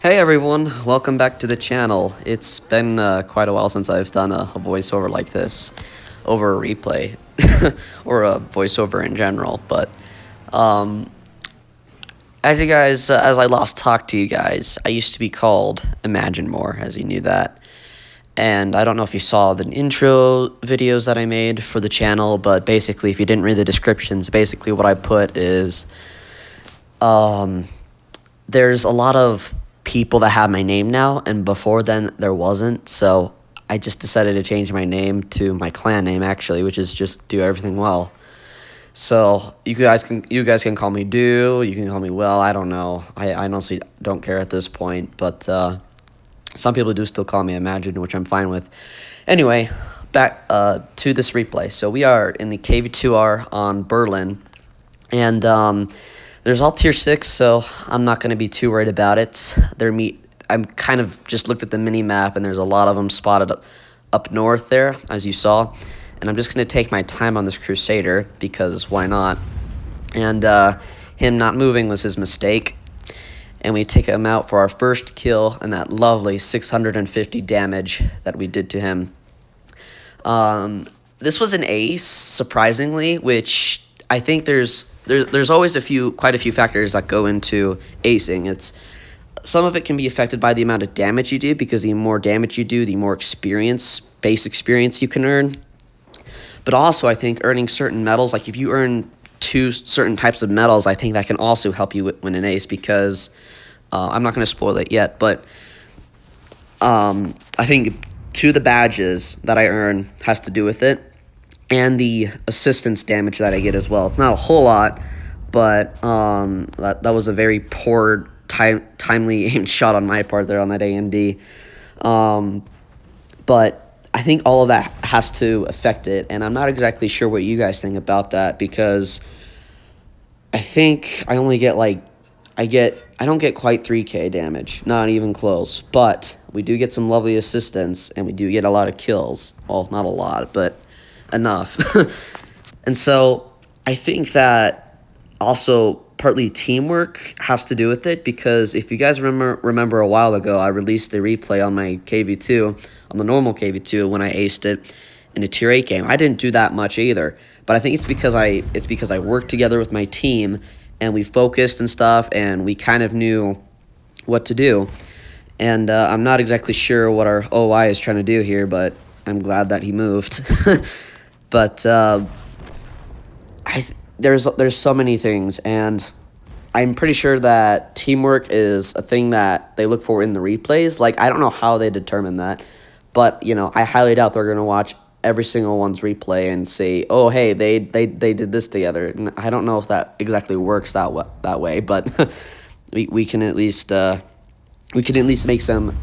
Hey everyone, welcome back to the channel. It's been quite a while since I've done a voiceover like this over a replay or a voiceover in general, but um, as you guys, as I last talked to you guys, I used to be called Imagine More, as you knew that. And I don't know if you saw the intro videos that I made for the channel, but basically if you didn't read the descriptions, basically what I put is there's a lot of people that have my name now, and before then there wasn't, so I just decided to change my name to my clan name, actually, which is just Do Everything Well. So you guys can call me Do, you can call me Well, I don't know. I honestly don't care at this point, but some people do still call me Imagine, which I'm fine with. Anyway, back to this replay. So we are in the KV2R on Berlin, and there's all tier 6, so I'm not going to be too worried about it. I'm kind of just looked at the mini map, and there's a lot of them spotted up north there, as you saw. And I'm just going to take my time on this Crusader, because why not? And him not moving was his mistake. And we take him out for our first kill, and that lovely 650 damage that we did to him. This was an ace, surprisingly, which I think there's always quite a few factors that go into acing. Some of it can be affected by the amount of damage you do, because the more damage you do, the more base experience you can earn. But also, I think earning certain medals, like if you earn 2 certain types of medals, I think that can also help you win an ace, because I'm not going to spoil it yet, but I think 2 of the badges that I earn has to do with it, and the assistance damage that I get as well. It's not a whole lot, but that was a very poor, timely aimed shot on my part there on that AMD. But I think all of that has to affect it, and I'm not exactly sure what you guys think about that, because I think I only get I don't get quite 3k damage, not even close, but we do get some lovely assistance, and we do get a lot of kills. Well, not a lot, but enough. And so I think that also partly teamwork has to do with it, because if you guys remember a while ago, I released a replay on my KV2, on the normal KV2, when I aced it in a tier 8 game. I didn't do that much either, but I think it's because I worked together with my team, and we focused and stuff, and we kind of knew what to do. And I'm not exactly sure what our OI is trying to do here, but I'm glad that he moved. But there's so many things, and I'm pretty sure that teamwork is a thing that they look for in the replays. Like, I don't know how they determine that, but I highly doubt they're gonna watch every single one's replay and say, oh, hey, they did this together. And I don't know if that exactly works that way, but we can at least make some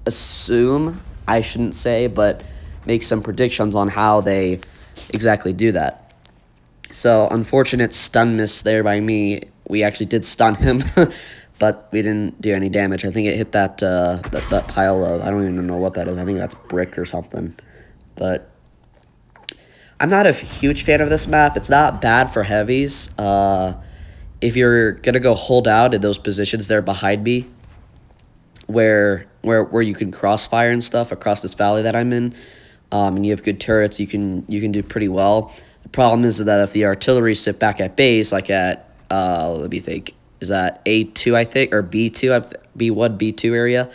assume, I shouldn't say, but make some predictions on how they exactly do that. So, unfortunate stun miss there by me. We actually did stun him, but we didn't do any damage. I think it hit that pile of, I don't even know what that is. I think that's brick or something. But I'm not a huge fan of this map. It's not bad for heavies. If you're gonna go hold out in those positions there behind me, where you can crossfire and stuff across this valley that I'm in, and you have good turrets, you can do pretty well. The problem is that if the artillery sit back at base, like at let me think, is that A2 I think, or B2, B1 B2 area,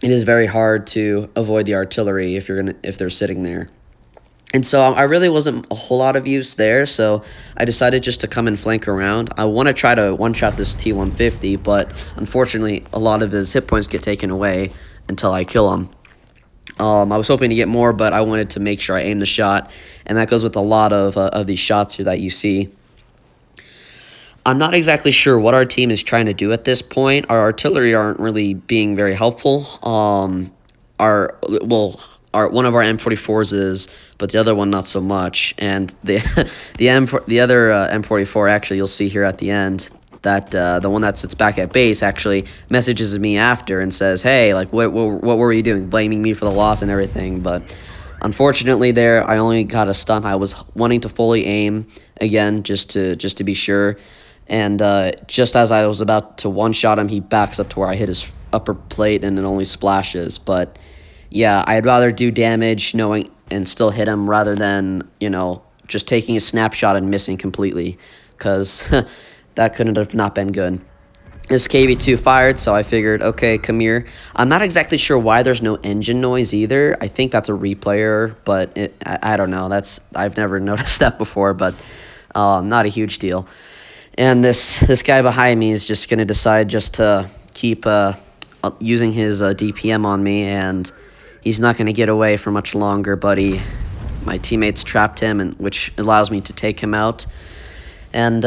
it is very hard to avoid the artillery if they're sitting there. And so I really wasn't a whole lot of use there, so I decided just to come and flank around. I want to try to one-shot this T-150, but unfortunately, a lot of his hit points get taken away until I kill him. I was hoping to get more, but I wanted to make sure I aimed the shot, and that goes with a lot of these shots here that you see. I'm not exactly sure what our team is trying to do at this point. Our artillery aren't really being very helpful. One of our M44s is, but the other one not so much. And the other M44, actually, you'll see here at the end that the one that sits back at base actually messages me after and says, "Hey, like what were you doing?" Blaming me for the loss and everything. But unfortunately, there I only got a stun. I was wanting to fully aim again just to be sure. And just as I was about to one-shot him, he backs up to where I hit his upper plate and it only splashes. But yeah, I'd rather do damage knowing and still hit him rather than, just taking a snapshot and missing completely, because that couldn't have not been good. This KV2 fired, so I figured, okay, come here. I'm not exactly sure why there's no engine noise either. I think that's a replayer, but I don't know. I've never noticed that before, but not a huge deal. And this guy behind me is just going to decide just to keep using his DPM on me, and he's not going to get away for much longer, buddy. My teammates trapped him, which allows me to take him out. And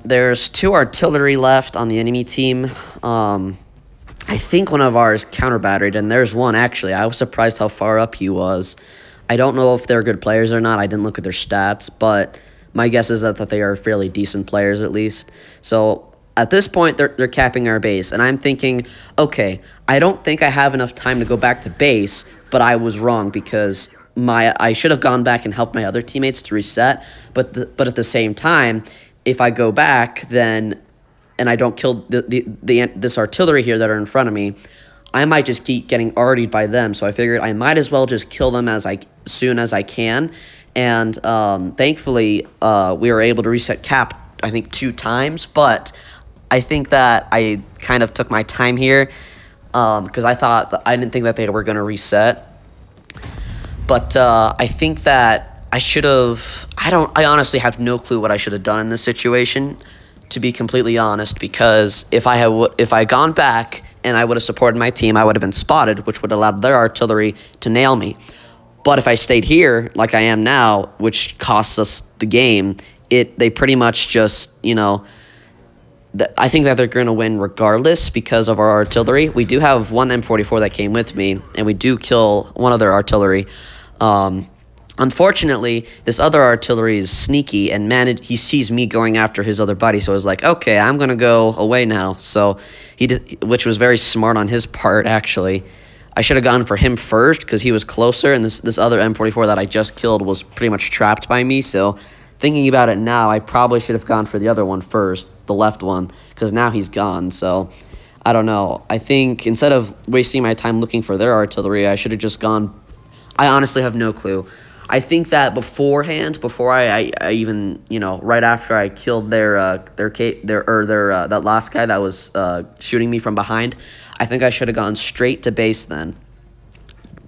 there's 2 artillery left on the enemy team. I think one of ours counter-batteried, and there's one, actually. I was surprised how far up he was. I don't know if they're good players or not. I didn't look at their stats, but my guess is that they are fairly decent players at least. So at this point, they're capping our base, and I'm thinking, okay, I don't think I have enough time to go back to base, but I was wrong because I should have gone back and helped my other teammates to reset, but at the same time, if I go back and I don't kill this artillery here that are in front of me, I might just keep getting RD'd by them. So I figured I might as well just kill them as soon as I can. And thankfully, we were able to reset cap, I think, 2 times. But I think that I kind of took my time here because I didn't think that they were going to reset. But I think that I should have. I honestly have no clue what I should have done in this situation, to be completely honest. Because if I had gone back and I would have supported my team, I would have been spotted, which would have allowed their artillery to nail me. But if I stayed here like I am now, which costs us the game, they pretty much just I think that they're going to win regardless because of our artillery. We do have 1 M44 that came with me, and we do kill one of their artillery. Unfortunately, this other artillery is sneaky, and he sees me going after his other buddy, so I was like, okay, I'm going to go away now. So which was very smart on his part, actually. I should have gone for him first because he was closer, and this other M44 that I just killed was pretty much trapped by me, so thinking about it now, I probably should have gone for the other one first, the left one, because now he's gone. So I don't know. I think instead of wasting my time looking for their artillery, I should have just gone. I honestly have no clue. I think that beforehand, before I even, right after I killed that last guy that was shooting me from behind, I think I should have gone straight to base then.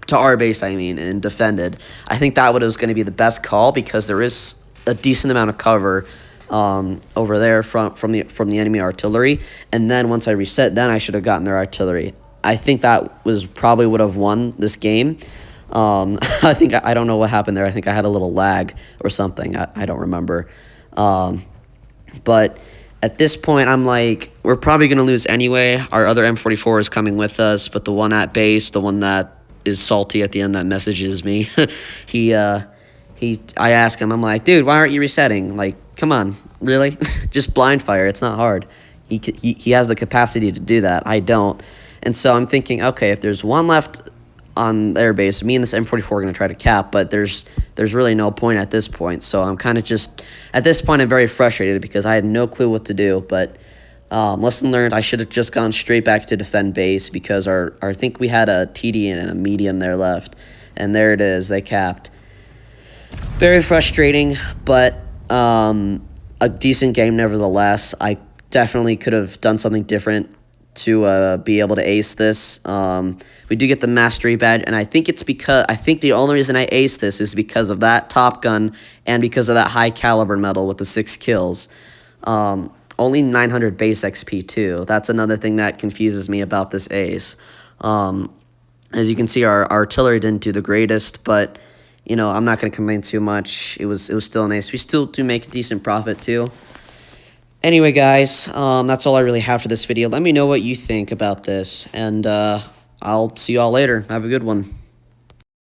To our base, I mean, and defended. I think that was going to be the best call because there is a decent amount of cover over there from the enemy artillery, and then once I reset, then I should have gotten their artillery. I think that probably would have won this game. I don't know what happened there. I think I had a little lag or something. I don't remember. But at this point, I'm like, we're probably going to lose anyway. Our other M44 is coming with us, but the one at base, the one that is salty at the end that messages me, I ask him, I'm like, dude, why aren't you resetting? Like, come on, really? Just blind fire. It's not hard. He has the capacity to do that. I don't. And so I'm thinking, okay, if there's one left on their base, me and this M44 are going to try to cap, but there's really no point at this point. So I'm kind of at this point, I'm very frustrated because I had no clue what to do. But lesson learned, I should have just gone straight back to defend base because I think we had a TD and a medium there left. And there it is. They capped. Very frustrating, but a decent game nevertheless. I definitely could have done something different to be able to ace this. We do get the mastery badge, and I think the only reason I aced this is because of that Top Gun and because of that high caliber medal with the 6 kills. Only 900 base XP too. That's another thing that confuses me about this ace. As you can see, our artillery didn't do the greatest, but I'm not going to complain too much. It was still nice. We still do make a decent profit too. Anyway, guys, that's all I really have for this video. Let me know what you think about this, and I'll see you all later. Have a good one.